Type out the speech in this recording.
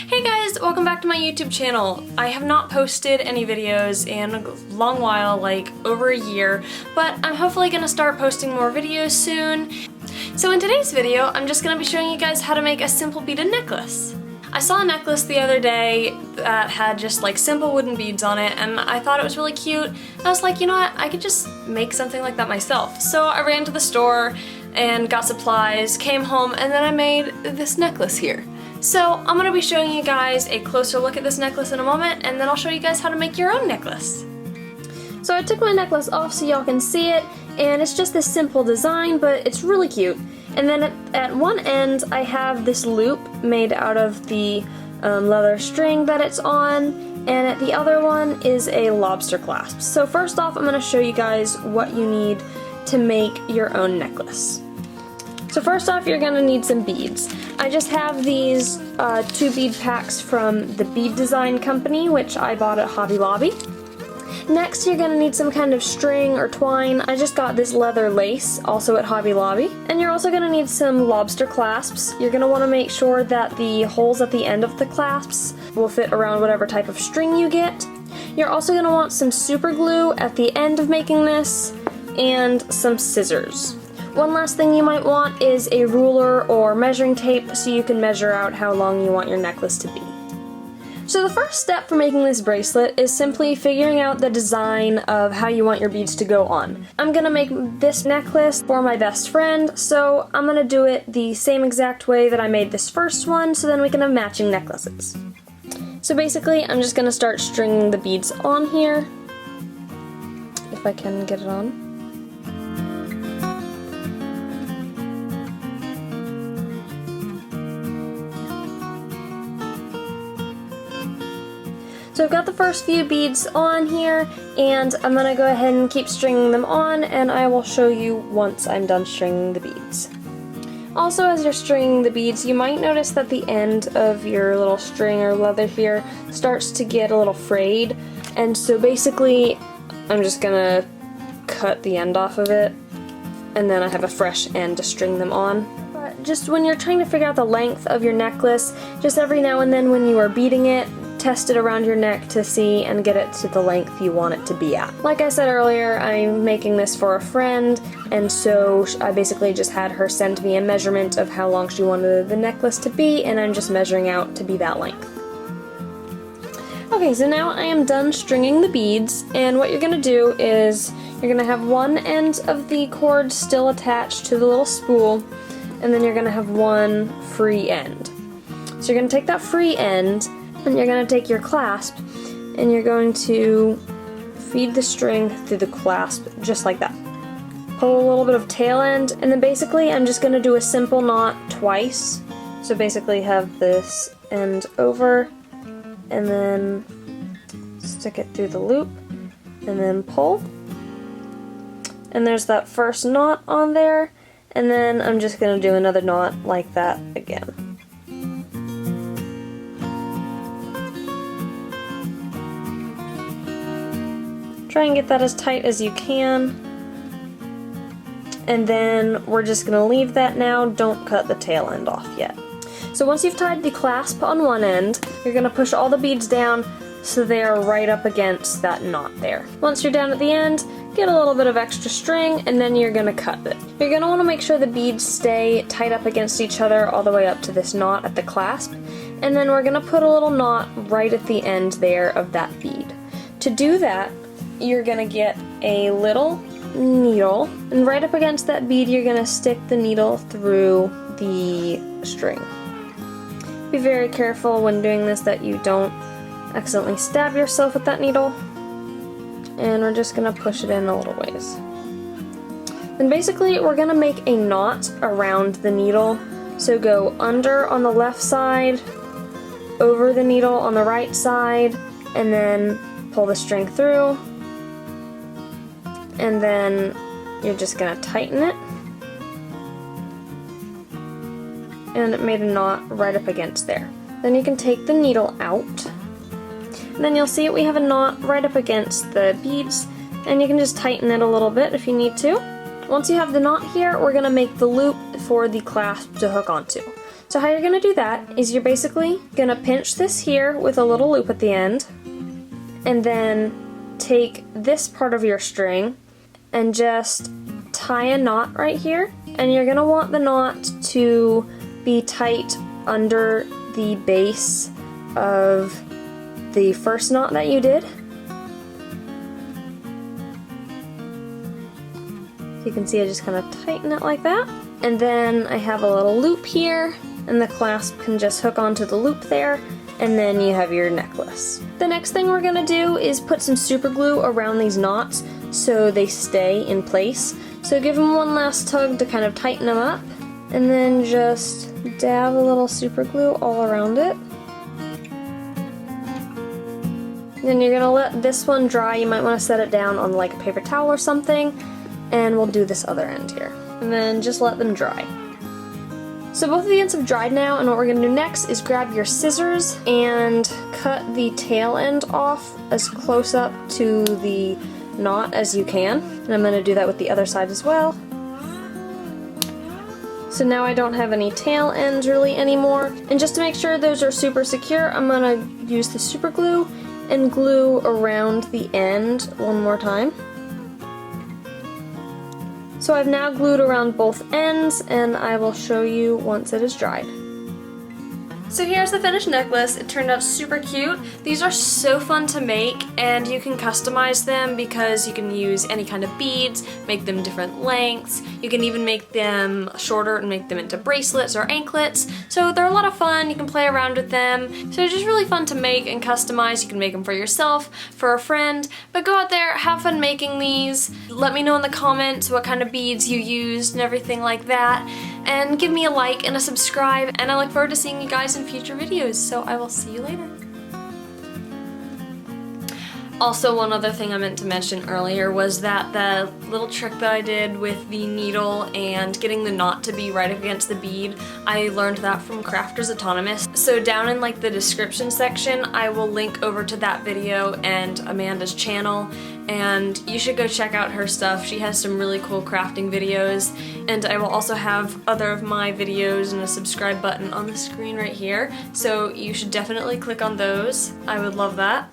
Hey guys, welcome back to my YouTube channel. I have not posted any videos in a long while, like over a year, but I'm hopefully gonna start posting more videos soon. So in today's video, I'm just gonna be showing you guys how to make a simple beaded necklace. I saw a necklace the other day that had just like simple wooden beads on it, and I thought it was really cute. I was like, you know what, I could just make something like that myself. So I ran to the store and got supplies, came home, and then I made this necklace here. So I'm going to be showing you guys a closer look at this necklace in a moment, and then I'll show you guys how to make your own necklace. So I took my necklace off so y'all can see it, and it's just this simple design, but it's really cute. And then at one end I have this loop made out of the leather string that it's on, and at the other one is a lobster clasp. So first off, I'm going to show you guys what you need to make your own necklace. So first off, you're going to need some beads. I just have these 2 bead packs from the Bead Design company, which I bought at Hobby Lobby. Next, you're going to need some kind of string or twine. I just got this leather lace, also at Hobby Lobby. And you're also going to need some lobster clasps. You're going to want to make sure that the holes at the end of the clasps will fit around whatever type of string you get. You're also going to want some super glue at the end of making this, and some scissors. One last thing you might want is a ruler or measuring tape so you can measure out how long you want your necklace to be. So the first step for making this bracelet is simply figuring out the design of how you want your beads to go on. I'm gonna make this necklace for my best friend, so I'm gonna do it the same exact way that I made this first one, so then we can have matching necklaces. So basically, I'm just gonna start stringing the beads on here, if I can get it on. So I've got the first few beads on here, and I'm going to go ahead and keep stringing them on, and I will show you once I'm done stringing the beads. Also, as you're stringing the beads, you might notice that the end of your little string or leather here starts to get a little frayed, and so basically I'm just going to cut the end off of it, and then I have a fresh end to string them on. But just when you're trying to figure out the length of your necklace, just every now and then when you are beading it, test it around your neck to see and get it to the length you want it to be at. Like I said earlier, I'm making this for a friend, and so I basically just had her send me a measurement of how long she wanted the necklace to be, and I'm just measuring out to be that length. Okay, so now I am done stringing the beads, and what you're going to do is you're going to have one end of the cord still attached to the little spool, and then you're going to have one free end. So you're going to take that free end, and you're going to take your clasp, and you're going to feed the string through the clasp, just like that. Pull a little bit of tail end, and then basically I'm just going to do a simple knot twice. So basically have this end over, and then stick it through the loop, and then pull. And there's that first knot on there, and then I'm just going to do another knot like that again. Try and get that as tight as you can, and then we're just going to leave that now. Don't cut the tail end off yet. So once you've tied the clasp on one end, you're going to push all the beads down so they are right up against that knot there. Once you're down at the end, get a little bit of extra string, and then you're going to cut it. You're going to want to make sure the beads stay tight up against each other all the way up to this knot at the clasp, and then we're going to put a little knot right at the end there of that bead. To do that, you're going to get a little needle, and right up against that bead you're going to stick the needle through the string. Be very careful when doing this that you don't accidentally stab yourself with that needle, and we're just going to push it in a little ways. Then basically we're going to make a knot around the needle, so go under on the left side, over the needle on the right side, and then pull the string through, and then you're just going to tighten it, and it made a knot right up against there. Then you can take the needle out, and then you'll see we have a knot right up against the beads, and you can just tighten it a little bit if you need to. Once you have the knot here, we're going to make the loop for the clasp to hook onto. So how you're gonna do that is you're basically gonna pinch this here with a little loop at the end, and then take this part of your string and just tie a knot right here. And you're gonna want the knot to be tight under the base of the first knot that you did. You can see I just kind of tighten it like that. And then I have a little loop here, and the clasp can just hook onto the loop there, and then you have your necklace. The next thing we're gonna do is put some super glue around these knots so they stay in place. So give them one last tug to kind of tighten them up, and then just dab a little super glue all around it. Then you're gonna let this one dry. You might wanna set it down on like a paper towel or something, and we'll do this other end here. And then just let them dry. So both of the ends have dried now, and what we're gonna do next is grab your scissors and cut the tail end off as close up to the knot as you can. And I'm gonna do that with the other side as well. So now I don't have any tail ends really anymore. And just to make sure those are super secure, I'm gonna use the super glue and glue around the end one more time. So I've now glued around both ends, and I will show you once it is dried. So here's the finished necklace. It turned out super cute. These are so fun to make, and you can customize them because you can use any kind of beads, make them different lengths. You can even make them shorter and make them into bracelets or anklets. So they're a lot of fun. You can play around with them. So they're just really fun to make and customize. You can make them for yourself, for a friend, but go out there, have fun making these. Let me know in the comments what kind of beads you used and everything like that. And give me a like and a subscribe, and I look forward to seeing you guys in future videos, so I will see you later. Also, one other thing I meant to mention earlier was that the little trick that I did with the needle and getting the knot to be right against the bead, I learned that from Crafters Autonomous. So down in like the description section, I will link over to that video and Amanda's channel, and you should go check out her stuff. She has some really cool crafting videos, and I will also have other of my videos and a subscribe button on the screen right here, so you should definitely click on those. I would love that.